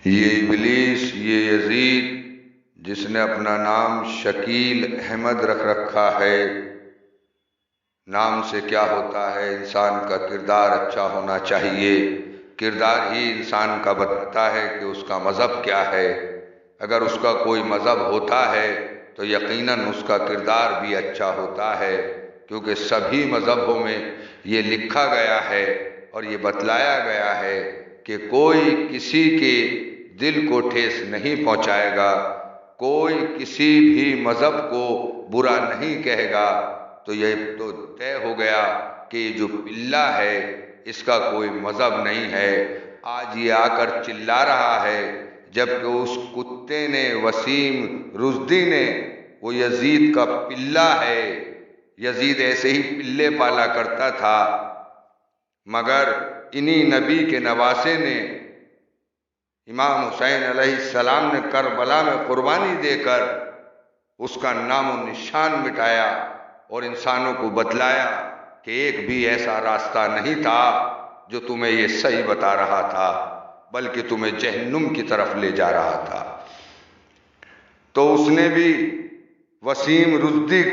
یہ ابلیس، یہ یزید جس نے اپنا نام شکیل احمد رکھ رکھا ہے، نام سے کیا ہوتا ہے؟ انسان کا کردار اچھا ہونا چاہیے، کردار ہی انسان کا بتاتا ہے کہ اس کا مذہب کیا ہے۔ اگر اس کا کوئی مذہب ہوتا ہے تو یقیناً اس کا کردار بھی اچھا ہوتا ہے، کیونکہ سبھی مذہبوں میں یہ لکھا گیا ہے اور یہ بتلایا گیا ہے کہ کوئی کسی کے دل کو ٹھیس نہیں پہنچائے گا، کوئی کسی بھی مذہب کو برا نہیں کہے گا۔ تو یہ تو طے ہو گیا کہ یہ جو پلہ ہے اس کا کوئی مذہب نہیں ہے۔ آج یہ آ کر چلا رہا ہے، جبکہ اس کتے نے، وسیم رشدی نے، وہ یزید کا پلہ ہے۔ یزید ایسے ہی پلے پالا کرتا تھا، مگر انہی نبی کے نواسے نے، امام حسین علیہ السلام نے کربلا میں قربانی دے کر اس کا نام و نشان مٹایا اور انسانوں کو بتلایا کہ ایک بھی ایسا راستہ نہیں تھا جو تمہیں یہ صحیح بتا رہا تھا، بلکہ تمہیں جہنم کی طرف لے جا رہا تھا۔ تو اس نے بھی، وسیم رشدی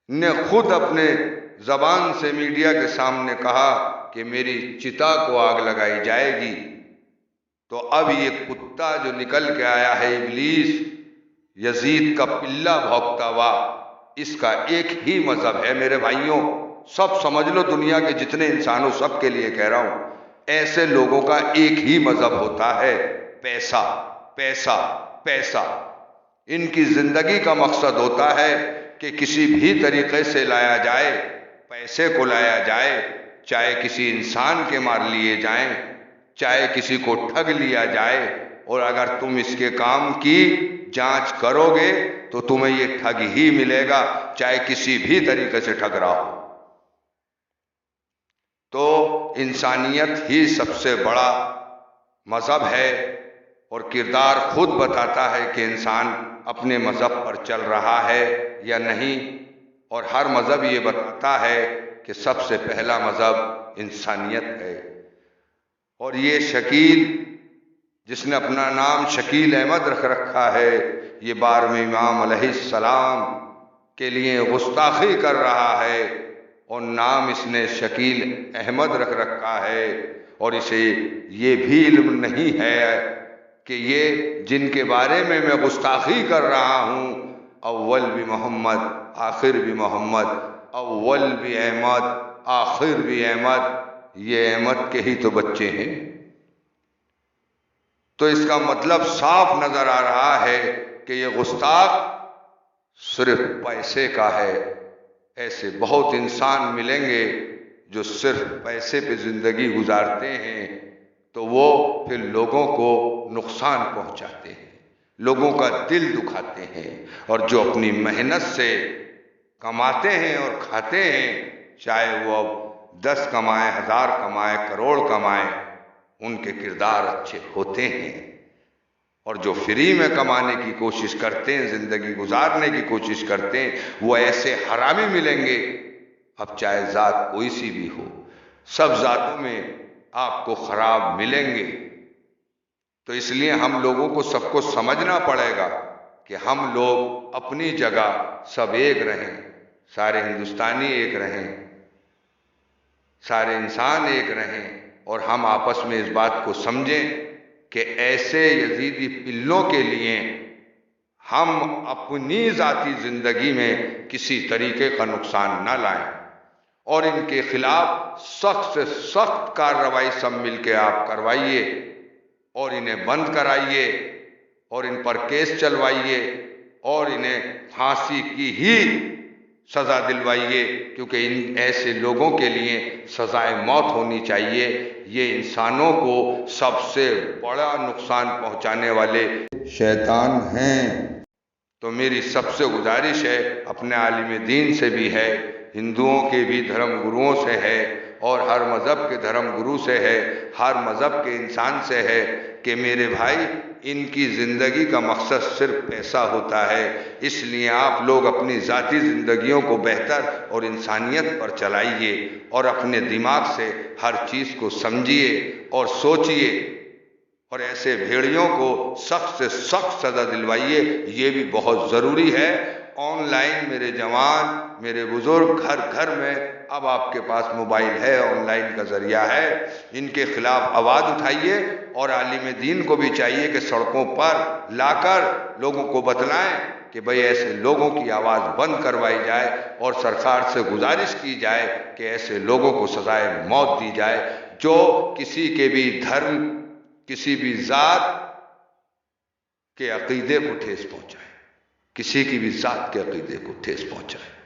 نے خود اپنے زبان سے میڈیا کے سامنے کہا کہ میری چتا کو آگ لگائی جائے گی۔ تو اب یہ کتا جو نکل کے آیا ہے، ابلیس، یزید کا پلہ بھونکتا ہوا، اس کا ایک ہی مذہب ہے میرے بھائیوں۔ سب سمجھ لو، دنیا کے جتنے انسانوں، سب کے لیے کہہ رہا ہوں، ایسے لوگوں کا ایک ہی مذہب ہوتا ہے، پیسہ، پیسہ، پیسہ۔ ان کی زندگی کا مقصد ہوتا ہے کہ کسی بھی طریقے سے لایا جائے، پیسے کو لایا جائے، چاہے کسی انسان کے مار لیے جائیں، چاہے کسی کو ٹھگ لیا جائے، اور اگر تم اس کے کام کی جانچ کرو گے تو تمہیں یہ ٹھگ ہی ملے گا، چاہے کسی بھی طریقے سے ٹھگ رہا ہو۔ تو انسانیت ہی سب سے بڑا مذہب ہے، اور کردار خود بتاتا ہے کہ انسان اپنے مذہب پر چل رہا ہے یا نہیں۔ اور ہر مذہب یہ بتاتا ہے کہ سب سے پہلا مذہب انسانیت ہے۔ اور یہ شکیل، جس نے اپنا نام شکیل احمد رکھ رکھا ہے، یہ 12ویں امام علیہ السلام کے لیے گستاخی کر رہا ہے، اور نام اس نے شکیل احمد رکھ رکھا ہے، اور اسے یہ بھی علم نہیں ہے کہ یہ جن کے بارے میں گستاخی کر رہا ہوں، اول بھی محمد، آخر بھی محمد، اول بھی احمد، آخر بھی احمد، یہ احمد کے ہی تو بچے ہیں۔ تو اس کا مطلب صاف نظر آ رہا ہے کہ یہ گستاخ صرف پیسے کا ہے۔ ایسے بہت انسان ملیں گے جو صرف پیسے پہ زندگی گزارتے ہیں، تو وہ پھر لوگوں کو نقصان پہنچاتے ہیں، لوگوں کا دل دکھاتے ہیں، اور جو اپنی محنت سے کماتے ہیں اور کھاتے ہیں، چاہے وہ 10 کمائیں، 1000 کمائیں، کروڑ کمائیں، ان کے کردار اچھے ہوتے ہیں۔ اور جو فری میں کمانے کی کوشش کرتے ہیں، زندگی گزارنے کی کوشش کرتے ہیں، وہ ایسے حرامی ملیں گے۔ اب چاہے ذات کوئی سی بھی ہو، سب ذاتوں میں آپ کو خراب ملیں گے۔ تو اس لیے ہم لوگوں کو سب کو سمجھنا پڑے گا کہ ہم لوگ اپنی جگہ سب ایک رہیں، سارے ہندوستانی ایک رہیں، سارے انسان ایک رہیں، اور ہم آپس میں اس بات کو سمجھیں کہ ایسے یزیدی پلوں کے لیے ہم اپنی ذاتی زندگی میں کسی طریقے کا نقصان نہ لائیں، اور ان کے خلاف سخت سے سخت کارروائی سب مل کے آپ کروائیے، اور انہیں بند کرائیے، اور ان پر کیس چلوائیے، اور انہیں پھانسی کی ہی سزا دلوائیے، کیونکہ ان ایسے لوگوں کے لیے سزائے موت ہونی چاہیے۔ یہ انسانوں کو سب سے بڑا نقصان پہنچانے والے شیطان ہیں۔ تو میری سب سے گزارش ہے، اپنے عالم دین سے بھی ہے، ہندوؤں کے بھی دھرم گروؤں سے ہے، اور ہر مذہب کے دھرم گرو سے ہے، ہر مذہب کے انسان سے ہے، کہ میرے بھائی، ان کی زندگی کا مقصد صرف پیسہ ہوتا ہے۔ اس لیے آپ لوگ اپنی ذاتی زندگیوں کو بہتر اور انسانیت پر چلائیے، اور اپنے دماغ سے ہر چیز کو سمجھیے اور سوچیے، اور ایسے بھیڑیوں کو سخت سے سخت سزا دلوائیے، یہ بھی بہت ضروری ہے۔ آن لائن میرے جوان، میرے بزرگ، گھر گھر میں اب آپ کے پاس موبائل ہے، آن لائن کا ذریعہ ہے، ان کے خلاف آواز اٹھائیے، اور عالم دین کو بھی چاہیے کہ سڑکوں پر لا کر لوگوں کو بتلائیں کہ بھئی ایسے لوگوں کی آواز بند کروائی جائے، اور سرکار سے گزارش کی جائے کہ ایسے لوگوں کو سزائے موت دی جائے جو کسی کے بھی دھرم، کسی بھی ذات کے عقیدے کو ٹھیس پہنچائے، کسی کی بھی ذات کے عقیدے کو ٹھیس پہنچائے۔